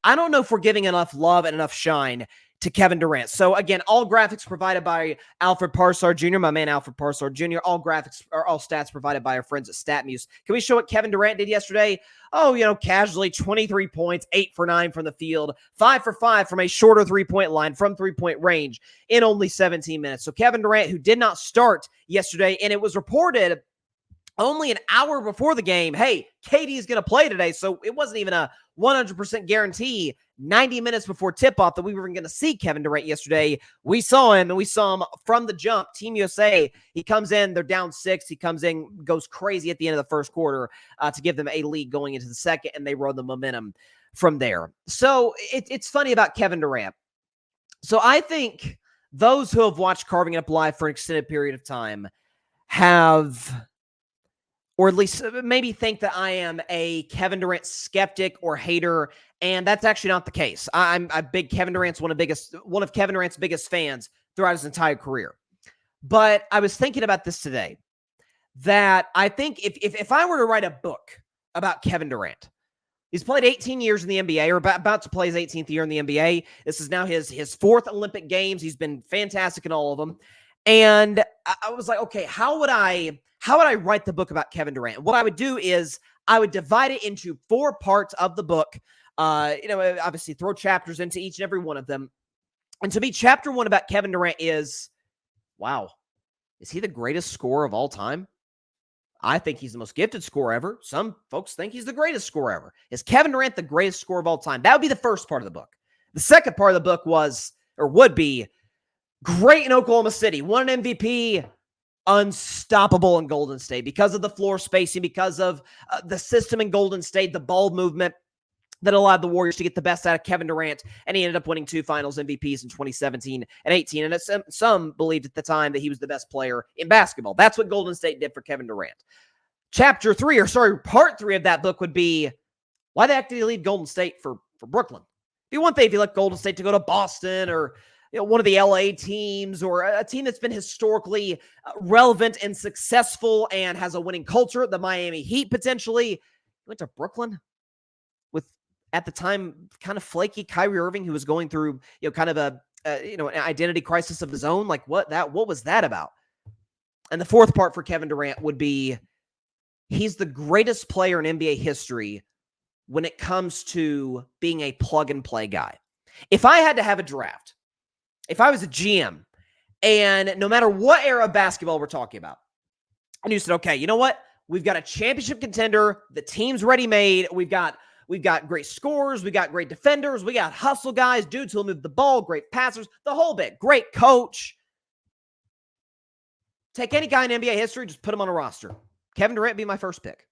I don't know if we're giving enough love and enough shine to Kevin Durant. So again, all graphics provided by Alfred Parsard Jr., my man Alfred Parsard Jr., all graphics or all stats provided by our friends at StatMuse. Can we show what Kevin Durant did yesterday? Oh, casually 23 points, 8 for 9 from the field, 5 for 5 from a shorter three-point line from three-point range in only 17 minutes. So Kevin Durant, who did not start yesterday, and it was reported only an hour before the game, hey, KD is going to play today. So it wasn't even a 100% guarantee 90 minutes before tip-off that we were going to see Kevin Durant yesterday. We saw him, and we saw him from the jump. Team USA, he comes in, they're down 6. He comes in, goes crazy at the end of the first quarter to give them a lead going into the second, and they rode the momentum from there. So it's funny about Kevin Durant. So I think those who have watched Carving It Up live for an extended period of time have, or at least maybe think that I am a Kevin Durant skeptic or hater, and that's actually not the case. I'm a big Kevin Durant's one of Kevin Durant's biggest fans throughout his entire career. But I was thinking about this today, that I think if I were to write a book about Kevin Durant, he's played 18 years in the NBA, or about to play his 18th year in the NBA. This is now his fourth Olympic Games. He's been fantastic in all of them. And I was like, okay, how would I write the book about Kevin Durant? What I would do is I would divide it into 4 parts of the book. Obviously throw chapters into each and every one of them. And to me, chapter 1 about Kevin Durant is, wow, is he the greatest scorer of all time? I think he's the most gifted scorer ever. Some folks think he's the greatest scorer ever. Is Kevin Durant the greatest scorer of all time? That would be the first part of the book. The second part of the book would be great in Oklahoma City, won an MVP, unstoppable in Golden State because of the floor spacing, because of the system in Golden State, the ball movement that allowed the Warriors to get the best out of Kevin Durant, and he ended up winning 2 finals MVPs in 2017 and 18, and some believed at the time that he was the best player in basketball. That's what Golden State did for Kevin Durant. Part 3 of that book would be, why the heck did he leave Golden State for Brooklyn? It'd be one thing if you let Golden State to go to Boston or one of the LA teams, or a team that's been historically relevant and successful and has a winning culture, the Miami Heat potentially. He went to Brooklyn with, at the time, kind of flaky Kyrie Irving, who was going through, kind of an identity crisis of his own. Like, what was that about? And the fourth part for Kevin Durant would be, he's the greatest player in NBA history when it comes to being a plug-and-play guy. If I had to have a draft, if I was a GM, and no matter what era of basketball we're talking about, and you said, okay, you know what? We've got a championship contender. The team's ready-made. We've got great scorers. We got great defenders. We got hustle guys, dudes who'll move the ball, great passers, the whole bit. Great coach. Take any guy in NBA history, just put him on a roster. Kevin Durant be my first pick.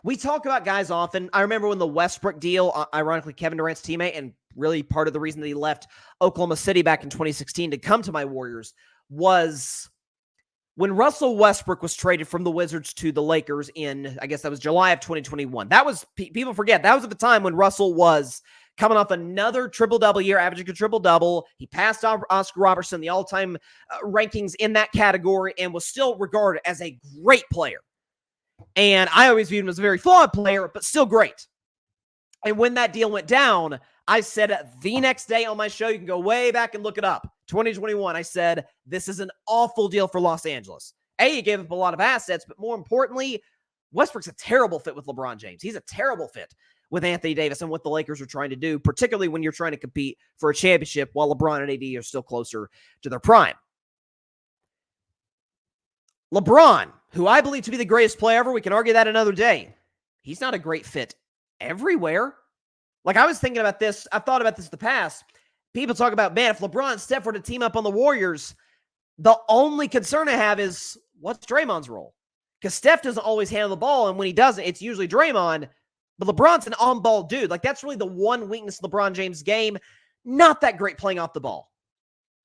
We talk about guys often. I remember when the Westbrook deal, ironically, Kevin Durant's teammate, and really part of the reason that he left Oklahoma City back in 2016 to come to my Warriors, was when Russell Westbrook was traded from the Wizards to the Lakers in, I guess that was July of 2021. That was, people forget, that was at the time when Russell was coming off another triple-double year, averaging a triple-double. He passed Oscar Robertson, the all-time rankings in that category, and was still regarded as a great player. And I always viewed him as a very flawed player, but still great. And when that deal went down, I said the next day on my show, you can go way back and look it up, 2021, I said, this is an awful deal for Los Angeles. He gave up a lot of assets, but more importantly, Westbrook's a terrible fit with LeBron James. He's a terrible fit with Anthony Davis and what the Lakers are trying to do, particularly when you're trying to compete for a championship while LeBron and AD are still closer to their prime. LeBron, who I believe to be the greatest player ever, we can argue that another day, he's not a great fit everywhere. Like, I was thinking about this. I've thought about this in the past. People talk about, man, if LeBron and Steph were to team up on the Warriors, the only concern I have is, what's Draymond's role? Because Steph doesn't always handle the ball, and when he doesn't, it's usually Draymond. But LeBron's an on-ball dude. Like, that's really the one weakness of LeBron James' game. Not that great playing off the ball.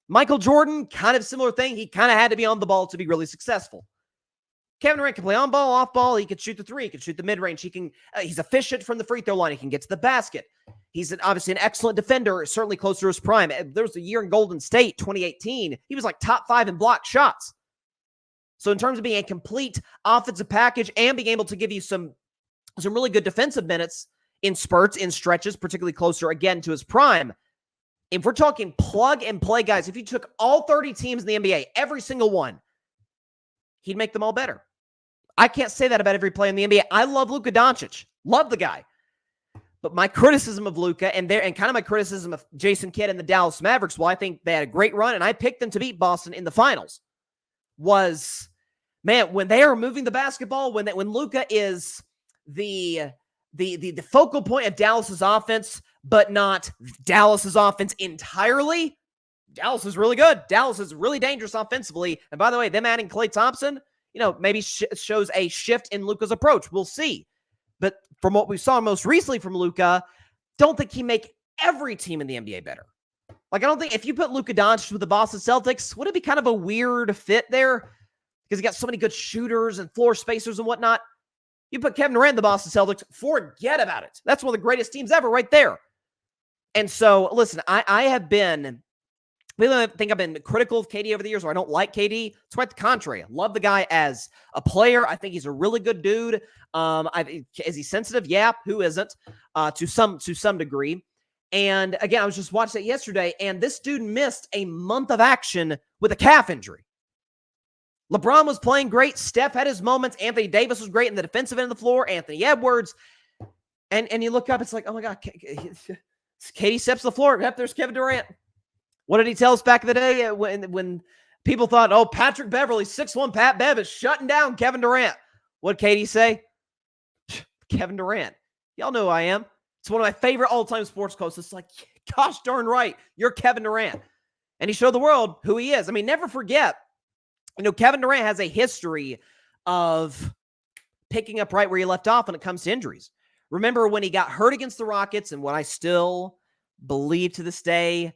Michael Jordan, kind of similar thing. He kind of had to be on the ball to be really successful. Kevin Durant can play on ball, off ball. He can shoot the three. He can shoot the mid-range. He's efficient from the free throw line. He can get to the basket. He's obviously an excellent defender, certainly close to his prime. There was a year in Golden State, 2018. He was like top 5 in block shots. So in terms of being a complete offensive package and being able to give you some really good defensive minutes, in spurts, in stretches, particularly closer again to his prime. If we're talking plug and play guys, if you took all 30 teams in the NBA, every single one, he'd make them all better. I can't say that about every player in the NBA. I love Luka Doncic. Love the guy. But my criticism of Luka and kind of my criticism of Jason Kidd and the Dallas Mavericks, while I think they had a great run and I picked them to beat Boston in the finals, was, man, when they are moving the basketball, when Luka is the focal point of Dallas's offense, but not Dallas's offense entirely, Dallas is really good. Dallas is really dangerous offensively. And by the way, them adding Klay Thompson, maybe shows a shift in Luka's approach. We'll see. But from what we saw most recently from Luka, don't think he make every team in the NBA better. Like, I don't think if you put Luka Doncic with the Boston Celtics, would it be kind of a weird fit there? Because he got so many good shooters and floor spacers and whatnot. You put Kevin Durant in the Boston Celtics, forget about it. That's one of the greatest teams ever right there. And so, listen, I think I've been critical of KD over the years, or I don't like KD. It's quite the contrary. I love the guy as a player. I think he's a really good dude. Is he sensitive? Yeah. Who isn't? To some degree. And again, I was just watching it yesterday, and this dude missed a month of action with a calf injury. LeBron was playing great. Steph had his moments. Anthony Davis was great in the defensive end of the floor. Anthony Edwards. And you look up, it's like, oh my God, KD steps to the floor. Yep, there's Kevin Durant. What did he tell us back in the day when people thought, oh, Patrick Beverly, 6'1" Pat Bev is shutting down Kevin Durant? What did KD say? Kevin Durant. Y'all know who I am. It's one of my favorite all-time sports quotes. It's like, gosh darn right, you're Kevin Durant. And he showed the world who he is. I mean, never forget, Kevin Durant has a history of picking up right where he left off when it comes to injuries. Remember when he got hurt against the Rockets, and what I still believe to this day,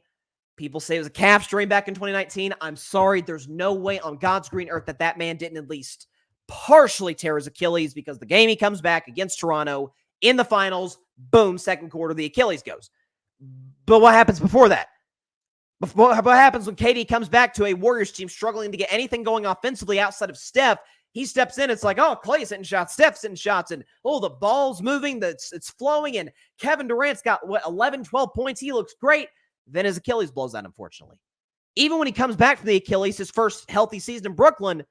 people say it was a calf strain back in 2019. I'm sorry. There's no way on God's green earth that man didn't at least partially tear his Achilles, because the game he comes back against Toronto in the finals, boom, second quarter, the Achilles goes. But what happens before that? What happens when KD comes back to a Warriors team struggling to get anything going offensively outside of Steph? He steps in. It's like, oh, Klay's hitting shots, Steph's hitting shots, and oh, the ball's moving, it's flowing, and Kevin Durant's got, 11, 12 points. He looks great. Then his Achilles blows out, unfortunately. Even when he comes back from the Achilles, his first healthy season in Brooklyn,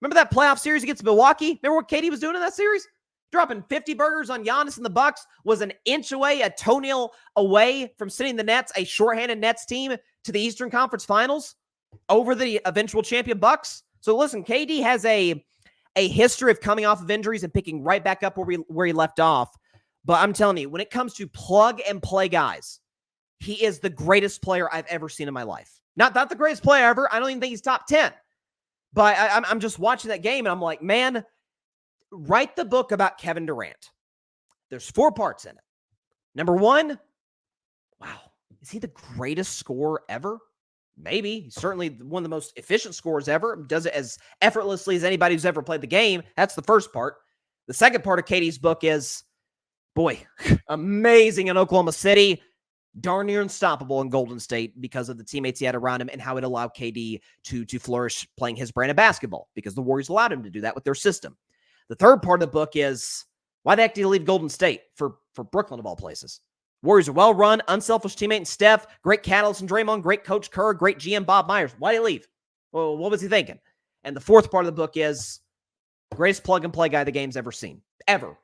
remember that playoff series against Milwaukee? Remember what KD was doing in that series? Dropping 50 burgers on Giannis and the Bucks, was an inch away, a toenail away from sending the Nets, a shorthanded Nets team, to the Eastern Conference Finals over the eventual champion Bucks. So listen, KD has a history of coming off of injuries and picking right back up where he left off. But I'm telling you, when it comes to plug and play guys, he is the greatest player I've ever seen in my life. Not the greatest player ever. I don't even think he's top 10. But I'm just watching that game, and I'm like, man, write the book about Kevin Durant. There's 4 parts in it. Number 1, wow, is he the greatest scorer ever? Maybe. He's certainly one of the most efficient scorers ever. Does it as effortlessly as anybody who's ever played the game. That's the first part. The second part of KD's book is, boy, amazing in Oklahoma City. Darn near unstoppable in Golden State because of the teammates he had around him and how it allowed KD to flourish playing his brand of basketball, because the Warriors allowed him to do that with their system. The third part of the book is, why the heck did he leave Golden State for Brooklyn of all places? Warriors are well-run, unselfish teammate in Steph, great catalyst in Draymond, great coach Kerr, great GM Bob Myers. Why did he leave? Well, what was he thinking? And the fourth part of the book is, greatest plug-and-play guy the game's ever seen. Ever.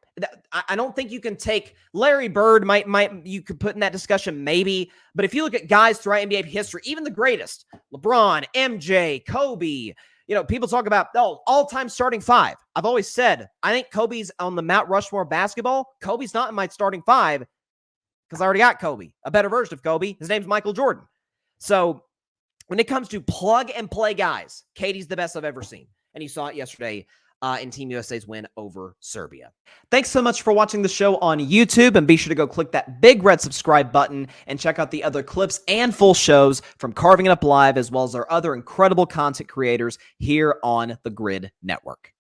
I don't think you can take Larry Bird, you could put in that discussion maybe, but if you look at guys throughout NBA history, even the greatest, LeBron, MJ, Kobe, people talk about, all-time starting 5. I've always said, I think Kobe's on the Mount Rushmore of basketball. Kobe's not in my starting 5 because I already got Kobe, a better version of Kobe. His name's Michael Jordan. So when it comes to plug-and-play guys, KD's the best I've ever seen, and you saw it yesterday in Team USA's win over Serbia. Thanks so much for watching the show on YouTube, and be sure to go click that big red subscribe button and check out the other clips and full shows from Carving It Up Live, as well as our other incredible content creators here on the Grid Network.